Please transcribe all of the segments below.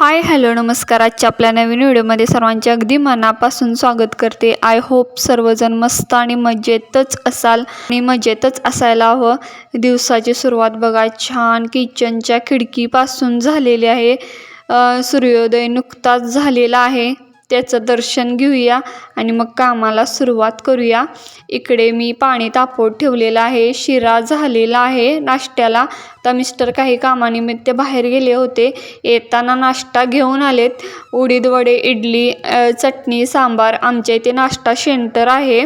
Hi hello नमस्कार. आजच्या आपल्या नवीन व्हिडिओमध्ये सर्वांचे अगदी मनापासून स्वागत करते. आय होप सर्वजण मस्त आणि मजेतच असाल आणि मजेतच असायला हवं. दिवसाची सुरुवात बघा छान किचनच्या खिडकीपासून झालेली आहे. सूर्योदय नुकताच झालेला आहे, त्याचं दर्शन घेऊया आणि मग कामाला सुरुवात करूया. इकडे मी पाणी तापवत ठेवलेलं आहे. शिरा झालेला आहे नाश्त्याला. आता मिस्टर काही कामानिमित्त बाहेर गेले होते, येताना नाश्ता घेऊन आलेत. उडीद वडे, इडली, चटणी, सांबार. आमच्या इथे नाश्ता सेंटर आहे,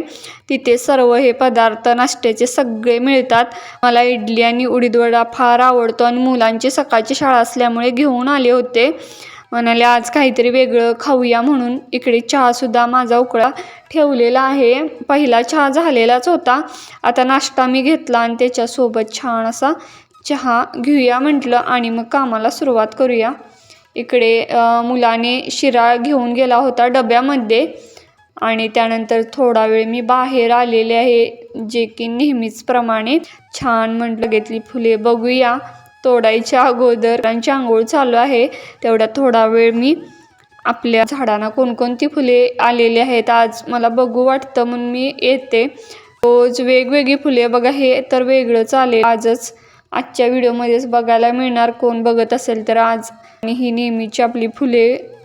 तिथे सर्व हे पदार्थ नाश्त्याचे सगळे मिळतात. मला इडली आणि उडीद वडा फार आवडतो आणि मुलांची सकाळची शाळा असल्यामुळे घेऊन आले होते. म्हणाले आज काहीतरी वेगळं खाऊया म्हणून. इकडे चहासुद्धा माझा उकळा ठेवलेला आहे. पहिला चहा झालेलाच होता, आता नाश्ता मी घेतला आणि त्याच्यासोबत छान असा चहा घेऊया म्हटलं आणि मग कामाला सुरुवात करूया. इकडे मुलाने शिरा घेऊन गेला होता डब्यामध्ये आणि त्यानंतर थोडा वेळ मी बाहेर आलेले आहे, जे की नेहमीच प्रमाणे. छान म्हटलं घेतली फुले बघूया. तोडायच्या अगोदर त्यांची आंघोळ चालू आहे, तेवढ्या थोडा वेळ मी आपल्या झाडांना कोणकोणती फुले आलेली आहेत आज मला बघू वाटतं म्हणून मी येते. रोज वेगवेगळी फुले बघा, हे तर वेगळंच आले आजच. आजच्या व्हिडिओमध्येच बघायला मिळणार, कोण बघत असेल तर आज. आणि ही नेहमीची आपली फुले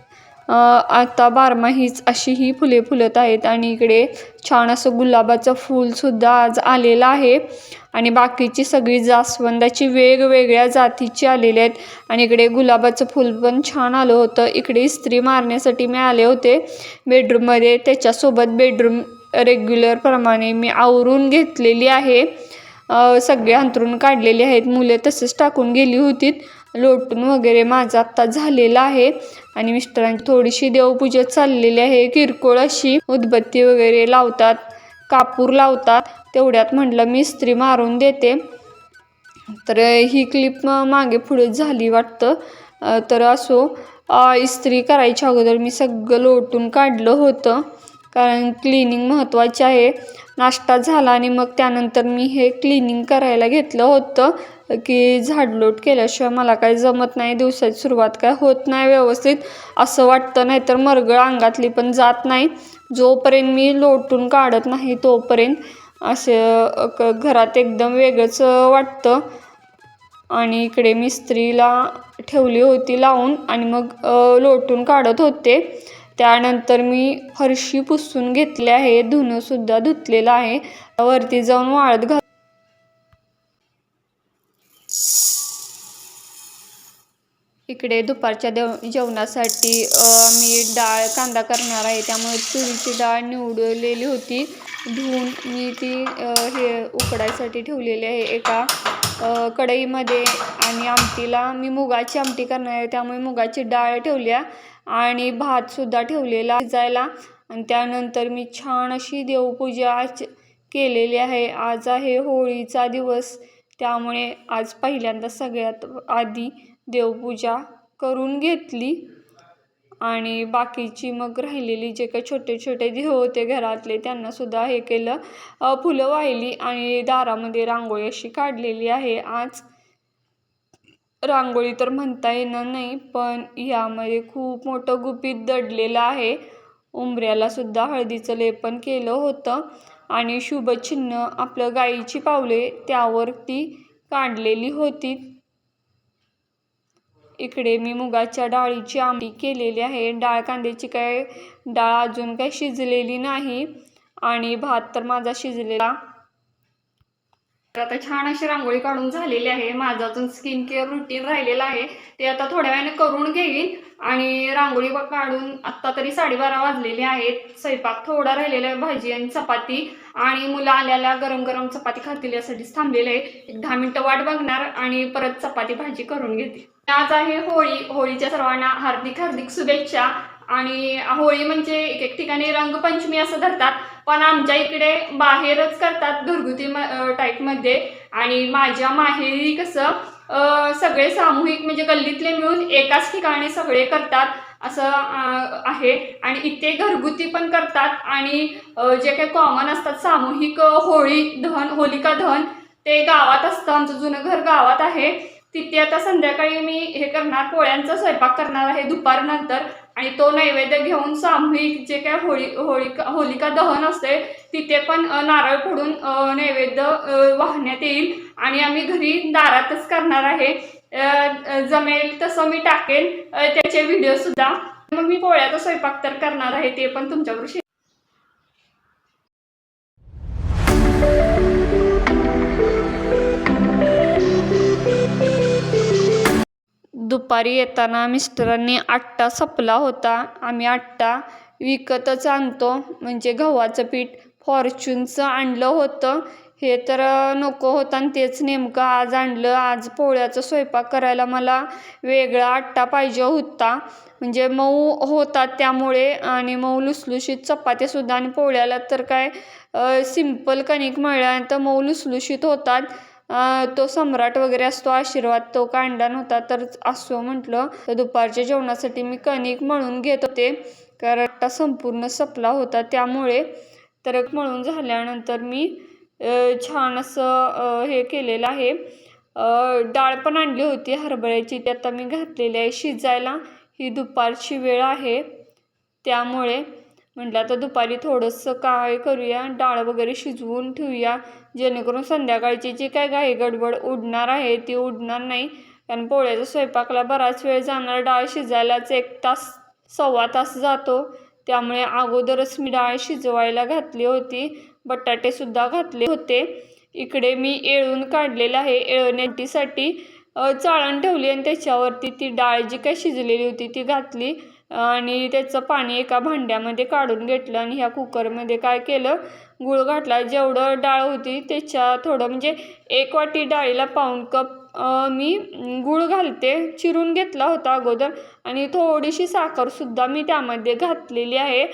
आता बारमाहीच अशी ही फुले फुलत आहेत. आणि इकडे छान असं गुलाबाचं फूलसुद्धा आज आलेलं आहे आणि बाकीची सगळी जास्वंदाची वेगवेगळ्या जातीची आलेली आहेत. आणि इकडे गुलाबाचं फूल पण छान आलं होतं. इकडे इस्त्री मारण्यासाठी मी आले होते बेडरूममध्ये, त्याच्यासोबत बेडरूम रेग्युलर प्रमाणे मी आवरून घेतलेली आहे. सगळे अंथरून काढलेले आहेत. मुले तसेच टाकून गेली होती. लोटून वगैरे माझं आत्ता झालेलं आहे आणि मिस्टरांची थोडीशी देवपूजा चाललेली आहे. किरकोळ अशी उदबत्ती वगैरे लावतात, कापूर लावतात, तेवढ्यात म्हटलं मी इस्त्री मारून देते. तर ही क्लिप मागे पुढे झाली वाटतं. तर असो, इस्त्री करायच्या अगोदर मी सगळं लोटून काढलं होतं, कारण क्लिनिंग महत्त्वाचे आहे. नाश्ता झाला आणि मग त्यानंतर मी हे क्लिनिंग करायला घेतलं होतं, की झाडलोट केल्याशिवाय मला काय जमत नाही. दिवसाची सुरुवात काय होत नाही व्यवस्थित असं वाटतं, नाही तर मरगळ अंगातली पण जात नाही. जोपर्यंत मी लोटून काढत नाही तोपर्यंत असं घरात एकदम वेगळंच वाटतं. आणि इकडे मी इस्त्रीला ठेवली होती लावून आणि मग लोटून काढत होते. त्यानंतर मी फरशी पुसून घेतली आहे, धुणंसुद्धा धुतलेलं आहे. वरती जाऊन वाळत घाल. इकडे दुपारच्या जेवणासाठी मी डाळ कांदा करणार आहे, त्यामुळे तुरीची डाळ निवडलेली होती. धुवून मी ती हे उकडायसाठी ठेवलेली आहे एका कढईमध्ये. आणि आमटीला मी मुगाची आमटी करणार आहे, त्यामुळे मुगाची डाळ ठेवल्या आणि भातसुद्धा ठेवलेला शिजायला. आणि त्यानंतर मी छान अशी देवपूजा आज केलेली आहे. आज आहे होळीचा दिवस, त्यामुळे आज पहिल्यांदा सगळ्यात आधी देवपूजा करून घेतली आणि बाकीची मग राहिलेली जे काही छोटे छोटे देव होते घरातले त्यांनासुद्धा हे केलं. फुलं वाहिली आणि दारामध्ये रांगोळी अशी काढलेली आहे. आज रांगोळी तर म्हणता येणार नाही, पण यामध्ये खूप मोठं गुपित दडलेलं आहे. उंबऱ्याला सुद्धा हळदीचं लेपन केलं होतं आणि शुभचिन्ह आपलं गाईची पावले त्यावरती काढलेली होती. इकडे मी मुगाच्या डाळीची आमटी केलेली आहे. डाळ कांद्याची डाळ अजून काही शिजलेली नाही आणि भात तर माझा शिजलेला. आता छान अशी रांगोळी काढून झालेली आहे. माझं अजून स्किन केअर रुटीन राहिलेलं आहे, ते आता थोड्या वेळाने करून घेईन. आणि रांगोळी काढून आत्ता तरी 12:30 वाजलेले आहेत. स्वयंपाक थोडा राहिलेला आहे, भाजी आणि चपाती. आणि मुलं आल्याला गरम गरम चपाती खातील यासाठीच थांबलेले आहे. एक 10 मिनिटं वाट बघणार आणि परत चपाती भाजी करून घेते. आज आहे होळी. होळीच्या सर्वांना हार्दिक हार्दिक शुभेच्छा. आणि होळी म्हणजे एक एक ठिकाणी रंगपंचमी असं धरतात, पण आमच्या इकडे बाहेरच करतात घरगुती टाईपमध्ये. आणि माझ्या माहेरी कसं सगळे सामूहिक म्हणजे गल्लीतले मिळून एकाच ठिकाणी सगळे करतात असं आहे. आणि इथे घरगुती पण करतात आणि जे काही कॉमन असतात सामूहिक होळी दहन, होलिका दहन, ते गावात असतं. आमचं जुनं घर गावात आहे, तिथे आता संध्याकाळी मी हे करणार, पोळ्यांचा स्वयंपाक करणार आहे दुपारनंतर. आणि तो नैवेद्य घेऊन सामूहिक जे काय होलिका दहन असते तिथे पण नारळ फोडून नैवेद्य वाहण्यात येईल. आणि आम्ही घरी दारातच करणार आहे. जमेल तसं मी टाकेन त्याचे व्हिडिओ सुद्धा. मग मी पोळ्याचा स्वयंपाक तर करणार आहे, ते पण तुमच्याबरोबर. दुपारी येताना मिस्टरांनी आट्टा संपला होता. आम्ही आट्टा विकतच आणतो, म्हणजे गव्हाचं पीठ फॉर्च्यूनचं आणलं होतं. हे तर नको होतं आणि तेच नेमकं आज आणलं. आज पोळ्याचा स्वयंपाक करायला मला वेगळा आट्टा पाहिजे होता, म्हणजे मऊ होतात त्यामुळे. आणि मऊ लुसलुशीत चपात्यासुद्धा. आणि पोळ्याला तर काय सिंपल कणिक मळल्यानंतर मऊ लुसलुशीत होतात. तो सम्राट वगैरे असतो आशीर्वाद, तो कांडा नव्हता तर असो म्हटलं. तर दुपारच्या जेवणासाठी मी कणिक मळून घेत होते, कारण आट्टा संपूर्ण संपला होता त्यामुळे. तर मळून झाल्यानंतर मी छान असं हे केलेलं आहे. डाळ पण आणली होती हरभऱ्याची, ती आता मी घातलेली आहे शिजायला. ही दुपारची वेळ आहे त्यामुळे म्हटलं आता दुपारी थोडंसं काय करूया, डाळ वगैरे शिजवून ठेवूया, जेणेकरून संध्याकाळची जी काय घाई गडबड उडणार आहे ती उडणार नाही. कारण पोळ्याच्या स्वयंपाकाला बराच वेळ जाणार, डाळ शिजायलाच 1 तास 1.25 तास जातो. त्यामुळे अगोदरच मी डाळ शिजवायला घातली होती. बटाटेसुद्धा घातले होते. इकडे मी येळून काढलेलं आहे. येळण्यासाठी चाळण ठेवली आणि त्याच्यावरती ती डाळ जी काय शिजलेली होती ती घातली आणि त्याचं पाणी एका भांड्यामध्ये काढून घेतलं. आणि ह्या कुकरमध्ये काय केलं, गूळ घातला. जेवढं डाळ होती त्याच्या थोडं, म्हणजे 1 वाटी डाळीला 1.5 कप मी गूळ घालते. चिरून घेतला होता अगोदर. आणि थोडीशी साखरसुद्धा मी त्यामध्ये घातलेली आहे.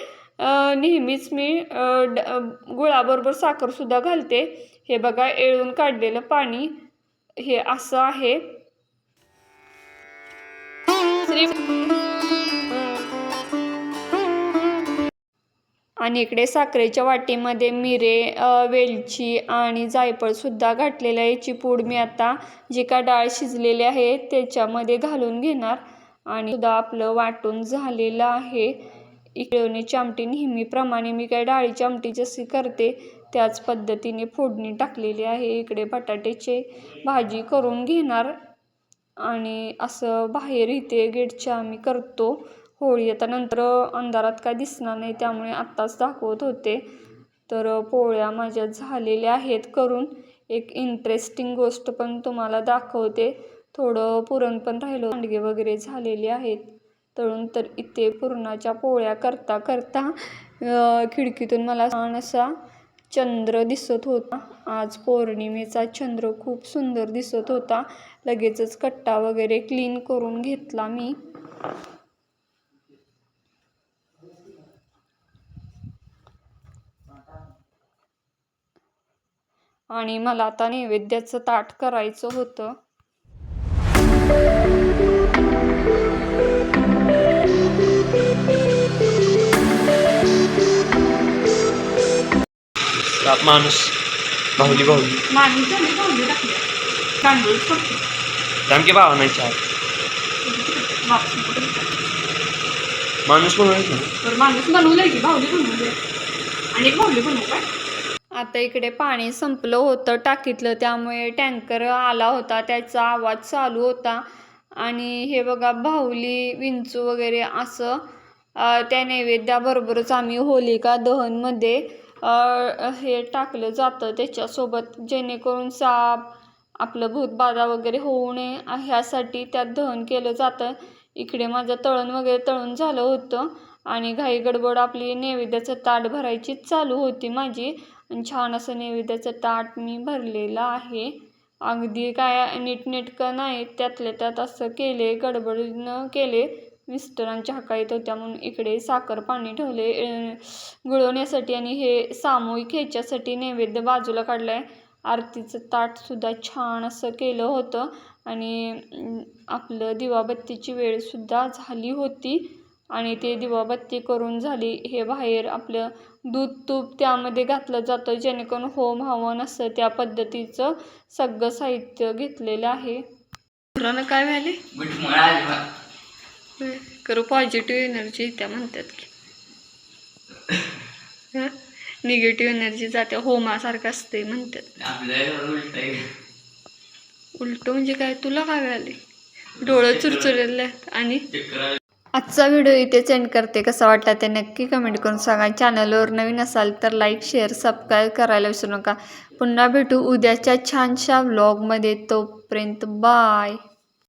नेहमीच मी गुळाबरोबर साखरसुद्धा घालते. हे बघा, येळून काढलेलं पाणी हे असं आहे. आणि इकडे साखरेच्या वाटीमध्ये मिरे, वेलची आणि जायफळसुद्धा घातलेलं आहे. याची पूड मी आता जी का डाळ शिजलेली आहे त्याच्यामध्ये घालून घेणार. आणि सुद्धा आपलं वाटून झालेलं आहे. इकडे आमटी नेहमीप्रमाणे मी काय डाळीची आमटी जशी करते त्याच पद्धतीने फोडणी टाकलेली आहे. इकडे बटाट्याची भाजी करून घेणार. आणि असं बाहेर इथे गेटच्या आम्ही करतो होळी. आता नंतर अंधारात काय दिसणार नाही त्यामुळे आत्ताच दाखवत होते. तर पोळ्या माझ्या झालेल्या आहेत करून. एक इंटरेस्टिंग गोष्ट पण तुम्हाला दाखवते. थोडं पुरण पण राहिलं, सांडगे वगैरे झालेले आहेत तळून. तर इथे पुरणाच्या पोळ्या करता करता खिडकीतून मला छान असा चंद्र दिसत होता. आज पौर्णिमेचा चंद्र खूप सुंदर दिसत होता. लगेचच कट्टा वगैरे क्लीन करून घेतला मी. आणि मला आता नैवेद्याचं ताट करायचं होतं. माणूस बाहुली टाकले भावा नाही चार माणूस बनवलंय की बाहुली बनवली आणि बाहुली बनवू काय. आता इकडे पाणी संपलं होतं टाकीतलं, त्यामुळे टँकर आला होता, त्याचा आवाज चालू होता. आणि हे बघा बाहुली, विंचू वगैरे असं त्या नैवेद्याबरोबरच आम्ही होलिका दहनमध्ये हे टाकलं जातं त्याच्यासोबत, जेणेकरून साप आपलं भूतबाधा वगैरे होऊ नये ह्यासाठी त्यात दहन केलं जातं. इकडे माझं तळण वगैरे तळून झालं होतं आणि घाई गडबड आपली नैवेद्याचं ताट भरायची चालू होती माझी. आणि छान असं नैवेद्याचं ताट मी भरलेलं आहे. अगदी काय नीटनेटकं नाही, त्यातल्या त्यात असं केले, गडबडीनं केले. मिस्टरांच्या हाका येत होत्या म्हणून इकडे साखर पाणी ठेवले गुळवण्यासाठी. आणि हे सामूहिक ह्याच्यासाठी नैवेद्य बाजूला काढलं आहे. आरतीचं ताटसुद्धा छान असं केलं होतं. आणि आपलं दिवाबत्तीची वेळसुद्धा झाली होती आणि ते दिवाबत्ती करून झाली. हे बाहेर आपलं दूध तूप त्यामध्ये घातलं जातं, जेणेकरून होम हवन असतं त्या पद्धतीचं सगळं साहित्य घेतलेलं आहे. पुरानं काय व्हायले करू पॉझिटिव्ह एनर्जी त्या म्हणतात की निगेटिव्ह एनर्जी जाते होमासारखं असते म्हणतात. उलट म्हणजे काय तुला काय व्हायले डोळं चुरचुरले आणि आजचा व्हिडिओ इथेच एंड करते. कसा वाटला ते नक्की कमेंट करून सांगा. चॅनलवर नवीन असाल तर लाईक शेअर सबस्क्राईब करायला विसरू नका. पुन्हा भेटू उद्याच्या छानशा व्लॉगमध्ये. तोपर्यंत बाय.